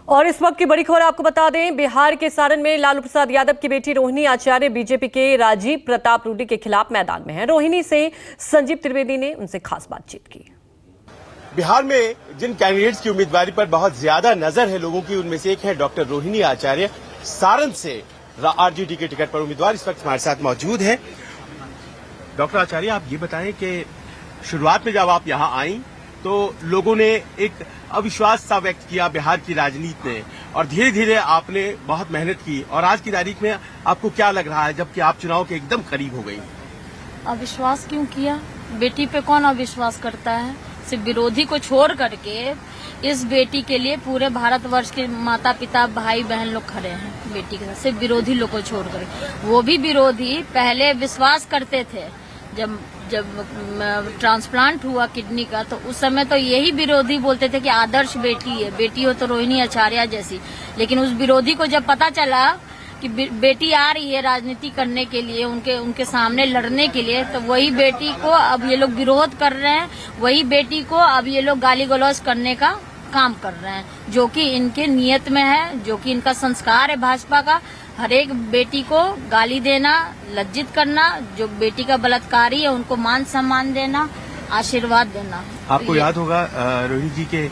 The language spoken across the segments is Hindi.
और इस वक्त की बड़ी खबर आपको बता दें, बिहार के सारण में लालू प्रसाद यादव की बेटी रोहिणी आचार्य बीजेपी के राजीव प्रताप रूडी के खिलाफ मैदान में हैं। रोहिणी से संजीव त्रिवेदी ने उनसे खास बातचीत की। बिहार में जिन कैंडिडेट्स की उम्मीदवारी पर बहुत ज्यादा नजर है लोगों की, उनमें से एक है डॉक्टर रोहिणी आचार्य। सारण से आरजेडी के टिकट पर उम्मीदवार इस वक्त हमारे साथ मौजूद है। डॉक्टर आचार्य, आप ये बताएं कि शुरुआत में जब आप यहाँ आई तो लोगों ने एक अविश्वास सा व्यक्त किया बिहार की राजनीति में, और धीरे धीरे आपने बहुत मेहनत की, और आज की तारीख में आपको क्या लग रहा है जबकि आप चुनाव के एकदम करीब हो गई? अविश्वास क्यों किया? बेटी पे कौन अविश्वास करता है? सिर्फ विरोधी को छोड़ करके इस बेटी के लिए पूरे भारतवर्ष के माता पिता भाई बहन लोग खड़े हैं बेटी के साथ, सिर्फ विरोधी लोग को छोड़ कर। वो भी विरोधी पहले विश्वास करते थे। जब ट्रांसप्लांट हुआ किडनी का, तो उस समय तो यही विरोधी बोलते थे कि आदर्श बेटी है, बेटी हो तो रोहिणी आचार्य जैसी। लेकिन उस विरोधी को जब पता चला कि बेटी आ रही है राजनीति करने के लिए, उनके सामने लड़ने के लिए, तो वही बेटी को अब ये लोग विरोध कर रहे हैं, वही बेटी को अब ये लोग गाली गलौज करने का काम कर रहे हैं, जो कि इनके नियत में है, जो कि इनका संस्कार है भाजपा का। हर एक बेटी को गाली देना, लज्जित करना, जो बेटी का बलात्कारी है उनको मान सम्मान देना, आशीर्वाद देना। आपको याद होगा रोहिणी जी के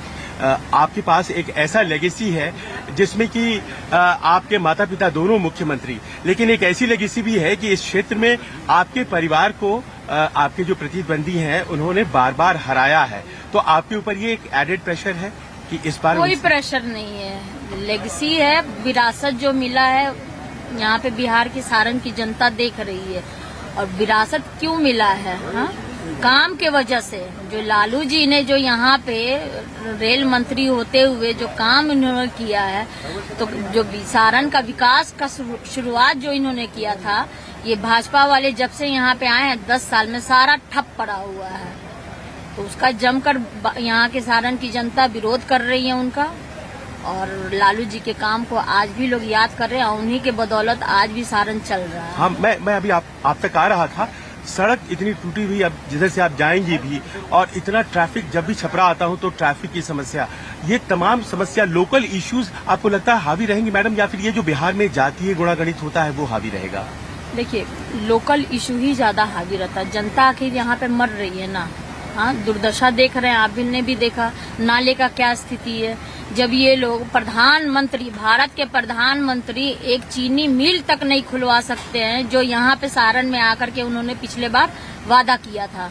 आपके पास एक ऐसा लेगेसी है जिसमें कि आपके माता पिता दोनों मुख्यमंत्री, लेकिन एक ऐसी लेगेसी भी है कि इस क्षेत्र में आपके परिवार को आपके जो प्रतिद्वंदी हैं उन्होंने बार बार हराया है। तो आपके ऊपर ये एक एडेड प्रेशर है कि इस बार? कोई प्रेशर नहीं है, लेगेसी है, विरासत जो मिला है यहाँ पे बिहार की सारण की जनता देख रही है। और विरासत क्यों मिला है? हाँ, काम के वजह से। जो लालू जी ने जो यहाँ पे रेल मंत्री होते हुए जो काम इन्होंने किया है, तो जो सारण का विकास का शुरुआत जो इन्होंने किया था, ये भाजपा वाले जब से यहाँ पे आए हैं 10 साल में सारा ठप पड़ा हुआ है। तो उसका जमकर यहाँ के सारण की जनता विरोध कर रही है उनका, और लालू जी के काम को आज भी लोग याद कर रहे हैं। उन्हीं के बदौलत आज भी सारण चल रहा है। हाँ, मैं अभी आप तक आ रहा था। सड़क इतनी टूटी हुई, अब जिधर से आप जाएंगे भी, और इतना ट्रैफिक, जब भी छपरा आता हूँ तो ट्रैफिक की समस्या, ये तमाम समस्या, लोकल इश्यूज आपको लगता है हावी रहेंगी मैडम, या फिर ये जो बिहार में जातीय गुणागणित होता है वो हावी रहेगा? देखिए, लोकल इशू ही ज्यादा हावी रहता है। जनता आखिर यहाँ पे मर रही है ना। हाँ, दुर्दशा देख रहे हैं, आप भी ने भी देखा नाले का क्या स्थिति है। जब ये लोग प्रधानमंत्री, भारत के प्रधानमंत्री एक चीनी मिल तक नहीं खुलवा सकते हैं, जो यहाँ पे सारण में आकर के उन्होंने पिछले बार वादा किया था,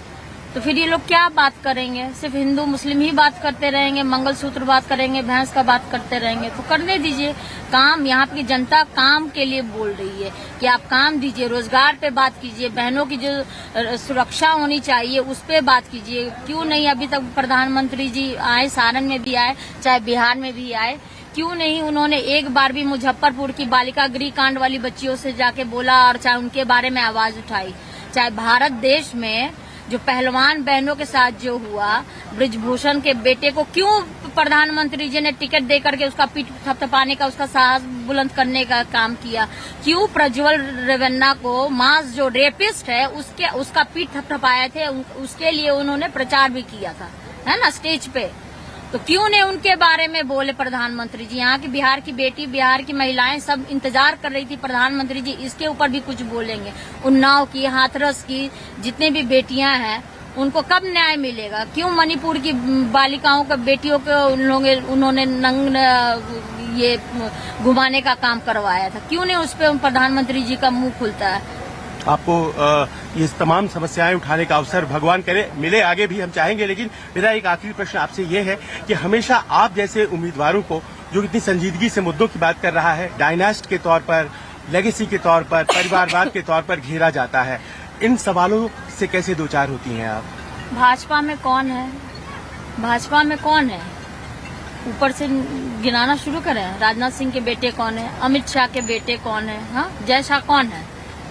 तो फिर ये लोग क्या बात करेंगे? सिर्फ हिंदू मुस्लिम ही बात करते रहेंगे, मंगलसूत्र बात करेंगे, भैंस का बात करते रहेंगे। तो करने दीजिए काम। यहाँ की जनता काम के लिए बोल रही है कि आप काम दीजिए, रोजगार पे बात कीजिए, बहनों की जो सुरक्षा होनी चाहिए उस पे बात कीजिए। क्यों नहीं अभी तक प्रधानमंत्री जी आए, सारण में भी आए, चाहे बिहार में भी आए, क्यों नहीं उन्होंने एक बार भी मुजफ्फरपुर की बालिका गृह कांड वाली बच्चियों से जाके बोला, और चाहे उनके बारे में आवाज उठाई? चाहे भारत देश में जो पहलवान बहनों के साथ जो हुआ, ब्रिजभूषण के बेटे को क्यों प्रधानमंत्री जी ने टिकट दे करके उसका पीठ थपथपाने का, उसका साहस बुलंद करने का काम किया? क्यों प्रज्वल रेवन्ना को, मास जो रेपिस्ट है, उसका पीठ थपथपाए थे? उसके लिए उन्होंने प्रचार भी किया था, है ना, स्टेज पे। तो क्यों ने उनके बारे में बोले प्रधानमंत्री जी? यहाँ की बिहार की बेटी, बिहार की महिलाएं सब इंतजार कर रही थी प्रधानमंत्री जी इसके ऊपर भी कुछ बोलेंगे। उन्नाव की, हाथरस की जितने भी बेटियां हैं उनको कब न्याय मिलेगा? क्यों मणिपुर की बालिकाओं को, बेटियों को उन्होंने नंग ये घुमाने का काम करवाया था? क्यों नहीं उस पर प्रधानमंत्री जी का मुंह खुलता है? आपको ये तमाम समस्याएं उठाने का अवसर भगवान करे मिले, आगे भी हम चाहेंगे। लेकिन मेरा एक आखिरी प्रश्न आपसे ये है कि हमेशा आप जैसे उम्मीदवारों को, जो इतनी संजीदगी से मुद्दों की बात कर रहा है, डायनास्ट के तौर पर, लेगेसी के तौर पर, परिवारवाद के तौर पर घेरा जाता है, इन सवालों से कैसे दो चार होती हैं आप? भाजपा में कौन है? भाजपा में कौन है? ऊपर से गिनाना शुरू करें। राजनाथ सिंह के बेटे कौन है? अमित शाह के बेटे कौन है? हाँ, जय शाह कौन है?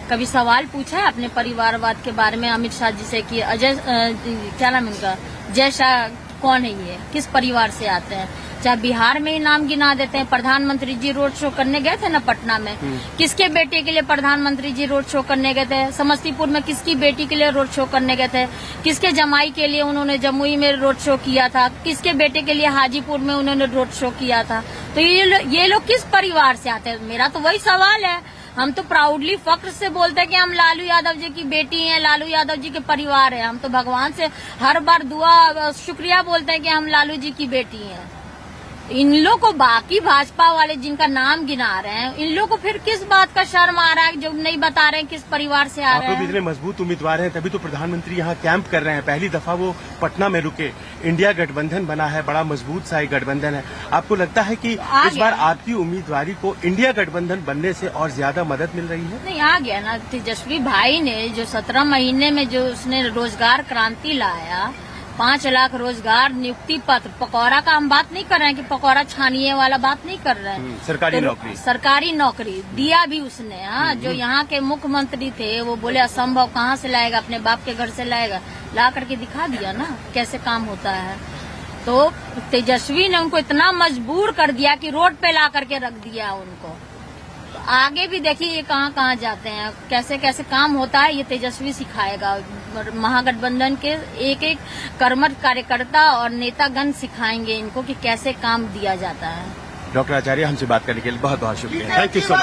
कभी सवाल पूछा है अपने परिवारवाद के बारे में अमित शाह जी से कि अजय क्या नाम इनका, जय शाह कौन है? ये किस परिवार से आते हैं? चाहे बिहार में ही नाम गिना देते हैं। प्रधानमंत्री जी रोड शो करने गए थे ना पटना में, किसके बेटे के लिए प्रधानमंत्री जी रोड शो करने गए थे? समस्तीपुर में किसकी बेटी के लिए रोड शो करने गए थे? किसके जमाई के लिए उन्होंने जमुई में रोड शो किया था? किसके बेटे के लिए हाजीपुर में उन्होंने रोड शो किया था? तो ये लोग किस परिवार से आते हैं? मेरा तो वही सवाल है। हम तो प्राउडली फख्र से बोलते हैं कि हम लालू यादव जी की बेटी हैं, लालू यादव जी के परिवार हैं। हम तो भगवान से हर बार दुआ शुक्रिया बोलते हैं कि हम लालू जी की बेटी हैं। इन लोग को बाकी भाजपा वाले जिनका नाम गिना रहे हैं, इन लोग को फिर किस बात का शर्म आ रहा है जो नहीं बता रहे हैं किस परिवार से आ आप रहे लोग हैं? इतने मजबूत उम्मीदवार हैं, तभी तो प्रधानमंत्री यहाँ कैंप कर रहे हैं। पहली दफा वो पटना में रुके। इंडिया गठबंधन बना है, बड़ा मजबूत सा एक गठबंधन है। आपको लगता है कि इस बार आपकी उम्मीदवारी को इंडिया गठबंधन बनने से और ज्यादा मदद मिल रही है? नहीं, आ गया ना। तेजस्वी भाई ने जो 17 महीने में जो उसने रोजगार क्रांति लाया, 5 लाख रोजगार नियुक्ति पत्र, पकौड़ा का हम बात नहीं कर रहे हैं कि पकौड़ा छानिए वाला बात नहीं कर रहे हैं। सरकारी नौकरी, सरकारी नौकरी दिया भी उसने। हाँ, जो यहाँ के मुख्यमंत्री थे वो बोले असंभव, कहाँ से लाएगा, अपने बाप के घर से लाएगा। ला करके दिखा दिया ना कैसे काम होता है। तो तेजस्वी ने उनको इतना मजबूर कर दिया कि रोड पे ला करके रख दिया उनको। आगे भी देखिए ये कहाँ कहाँ जाते हैं, कैसे कैसे काम होता है, ये तेजस्वी सिखाएगा। महागठबंधन के एक एक कर्मठ कार्यकर्ता और नेतागण सिखाएंगे इनको कि कैसे काम दिया जाता है। डॉक्टर आचार्य, हमसे बात करने के लिए बहुत बहुत शुक्रिया। Thank you so much.